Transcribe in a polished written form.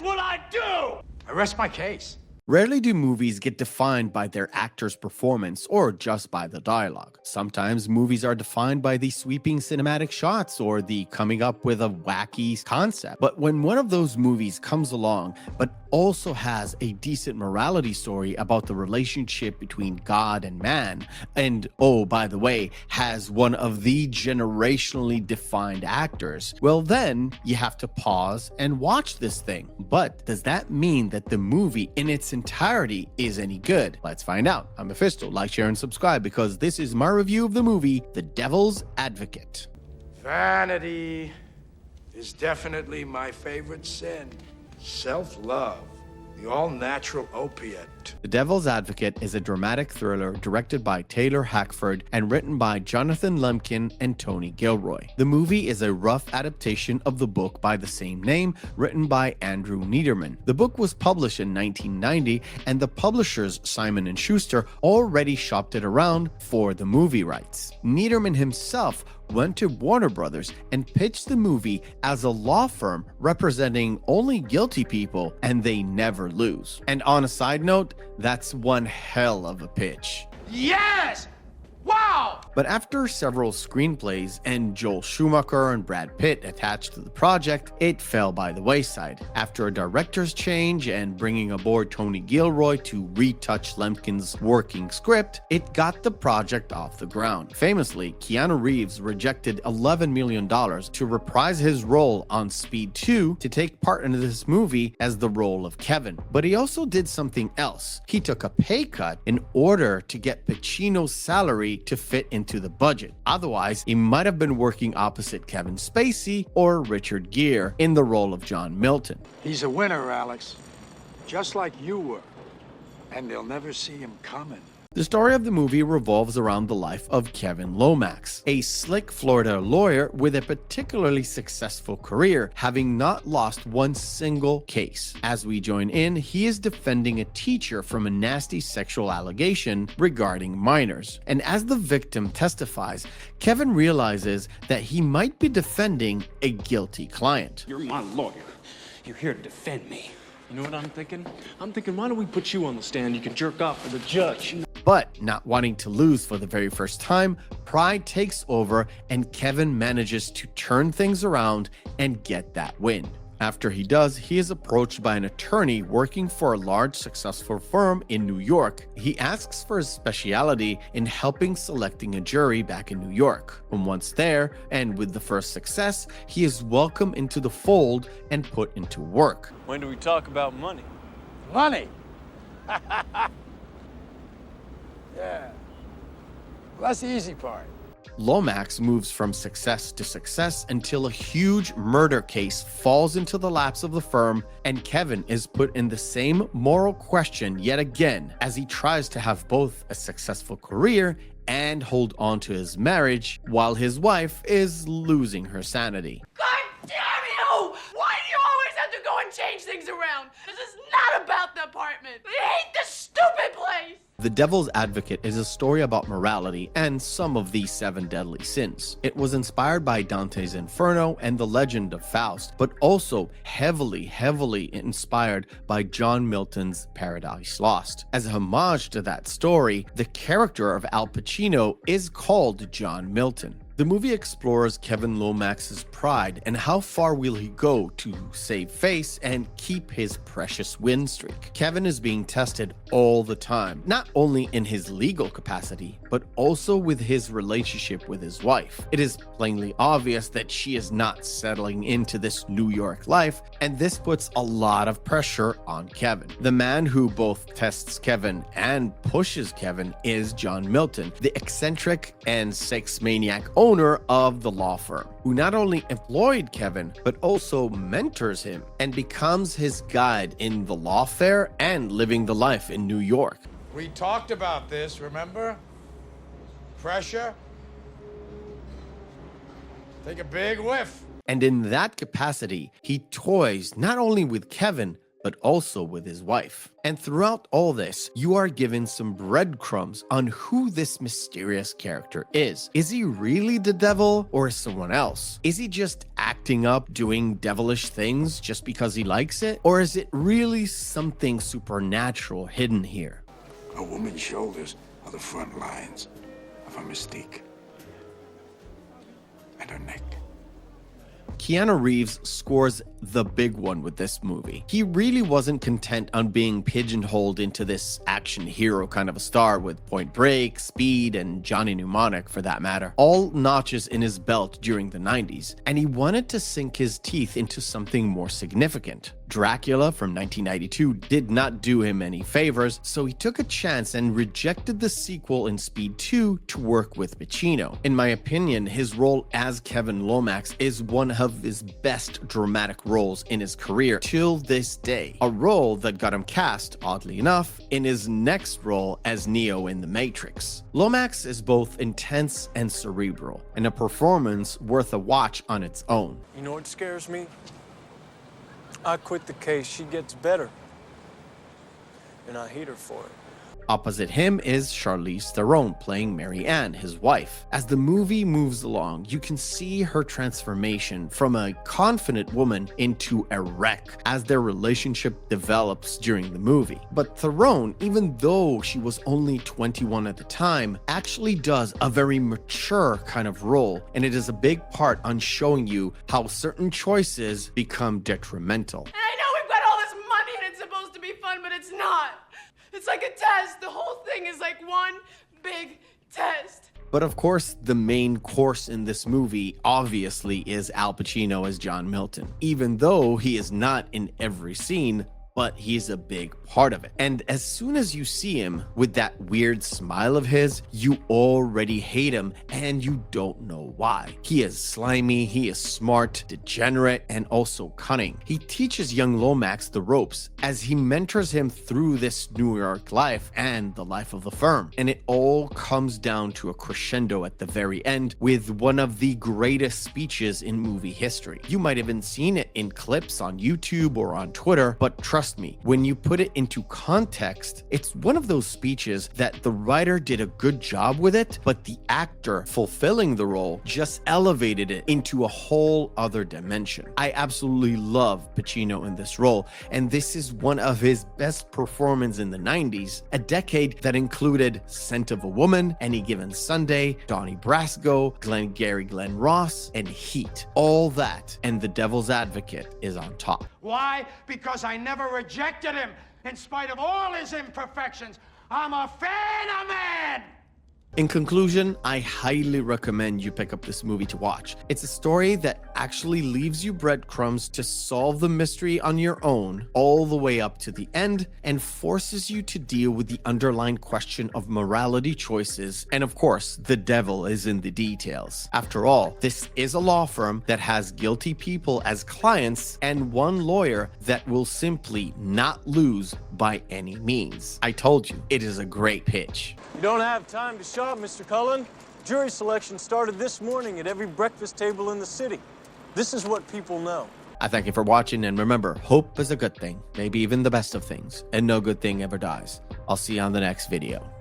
what I do! I rest my case. Rarely do movies get defined by their actor's performance or just by the dialogue. Sometimes movies are defined by the sweeping cinematic shots or the coming up with a wacky concept. But when one of those movies comes along, but also has a decent morality story about the relationship between God and man, and oh, by the way, has one of the generationally defined actors, well then you have to pause and watch this thing. But does that mean that the movie in its entirety is any good? Let's find out. I'm Meffistoe. Like, share, and subscribe because this is my review of the movie The Devil's Advocate. Vanity is definitely my favorite sin. Self-love, the all-natural opiate. The Devil's Advocate is a dramatic thriller directed by Taylor Hackford and written by Jonathan Lemkin and Tony Gilroy. The movie is a rough adaptation of the book by the same name, written by Andrew Niederman. The book was published in 1990, and the publishers Simon & Schuster already shopped it around for the movie rights. Niederman himself went to Warner Brothers and pitched the movie as a law firm representing only guilty people, and they never lose. And on a side note, that's one hell of a pitch. Yes! Wow! But after several screenplays and Joel Schumacher and Brad Pitt attached to the project, it fell by the wayside. After a director's change and bringing aboard Tony Gilroy to retouch Lemkin's working script, it got the project off the ground. Famously, Keanu Reeves rejected $11 million to reprise his role on Speed 2 to take part in this movie as the role of Kevin. But he also did something else. He took a pay cut in order to get Pacino's salary to fit into the budget. Otherwise, he might have been working opposite Kevin Spacey or Richard Gere in the role of John Milton. He's a winner, Alex. Just like you were. And they'll never see him coming. The story of the movie revolves around the life of Kevin Lomax, a slick Florida lawyer with a particularly successful career, having not lost one single case. As we join in, he is defending a teacher from a nasty sexual allegation regarding minors. And as the victim testifies, Kevin realizes that he might be defending a guilty client. You're my lawyer. You're here to defend me. You know what I'm thinking? I'm thinking, why don't we put you on the stand? You can jerk off for the judge. But not wanting to lose for the very first time, pride takes over and Kevin manages to turn things around and get that win. After he does, he is approached by an attorney working for a large successful firm in New York. He asks for his specialty in helping selecting a jury back in New York. And once there, and with the first success, he is welcomed into the fold and put into work. When do we talk about money? Money? Yeah. Well, that's the easy part. Lomax moves from success to success until a huge murder case falls into the laps of the firm, and Kevin is put in the same moral question yet again as he tries to have both a successful career and hold on to his marriage while his wife is losing her sanity. God damn you! Why do you always have to go and change things around? This is not about the apartment. I hate this stupid place! The Devil's Advocate is a story about morality and some of the 7 deadly sins. It was inspired by Dante's Inferno and the Legend of Faust, but also heavily inspired by John Milton's Paradise Lost. As a homage to that story, the character of Al Pacino is called John Milton. The movie explores Kevin Lomax's pride and how far will he go to save face and keep his precious win streak. Kevin is being tested all the time, not only in his legal capacity, but also with his relationship with his wife. It is plainly obvious that she is not settling into this New York life, and this puts a lot of pressure on Kevin. The man who both tests Kevin and pushes Kevin is John Milton, the eccentric and sex maniac owner of the law firm, who not only employed Kevin, but also mentors him and becomes his guide in the lawfare and living the life in New York. We talked about this, remember? Pressure. Take a big whiff. And in that capacity, he toys not only with Kevin, but also with his wife. And throughout all this, you are given some breadcrumbs on who this mysterious character is. Is he really the devil or someone else? Is he just acting up, doing devilish things just because he likes it? Or is it really something supernatural hidden here? A woman's shoulders are the front lines of her mystique. And her neck. Keanu Reeves scores the big one with this movie. He really wasn't content on being pigeonholed into this action hero kind of a star with Point Break, Speed, and Johnny Mnemonic for that matter, all notches in his belt during the 90s, and he wanted to sink his teeth into something more significant. Dracula from 1992 did not do him any favors, so he took a chance and rejected the sequel in Speed 2 to work with Pacino. In my opinion, his role as Kevin Lomax is one of his best dramatic roles in his career till this day, a role that got him cast, oddly enough, in his next role as Neo in The Matrix. Lomax is both intense and cerebral, and a performance worth a watch on its own. You know what scares me? I quit the case, she gets better. And I hate her for it. Opposite him is Charlize Theron playing Mary Ann, his wife. As the movie moves along, you can see her transformation from a confident woman into a wreck as their relationship develops during the movie. But Theron, even though she was only 21 at the time, actually does a very mature kind of role, and it is a big part on showing you how certain choices become detrimental. And I know we've got all this money and it's supposed to be fun, but it's not. It's like a test. The whole thing is like one big test. But of course, the main course in this movie obviously is Al Pacino as John Milton, even though he is not in every scene, but he's a big part of it. And as soon as you see him with that weird smile of his, you already hate him and you don't know why. He is slimy, he is smart, degenerate, and also cunning. He teaches young Lomax the ropes as he mentors him through this New York life and the life of the firm. And it all comes down to a crescendo at the very end with one of the greatest speeches in movie history. You might have even seen it in clips on YouTube or on Twitter, but trust me, when you put it into context, it's one of those speeches that the writer did a good job with it, but the actor fulfilling the role just elevated it into a whole other dimension. I absolutely love Pacino in this role, and this is one of his best performances in the 90s, a decade that included Scent of a Woman, Any Given Sunday, Donnie Brasco, Glenn Ross, and Heat. All that, and The Devil's Advocate is on top. Why? Because I never rejected him. In spite of all his imperfections, I'm a fan of man! In conclusion, I highly recommend you pick up this movie to watch. It's a story that actually leaves you breadcrumbs to solve the mystery on your own all the way up to the end and forces you to deal with the underlying question of morality choices, and of course, the devil is in the details. After all, this is a law firm that has guilty people as clients and one lawyer that will simply not lose by any means. I told you, it is a great pitch. You don't have time to shop, Mr. Cullen. Jury selection started this morning at every breakfast table in the city. This is what people know. I thank you for watching, and remember, hope is a good thing, maybe even the best of things, and no good thing ever dies. I'll see you on the next video.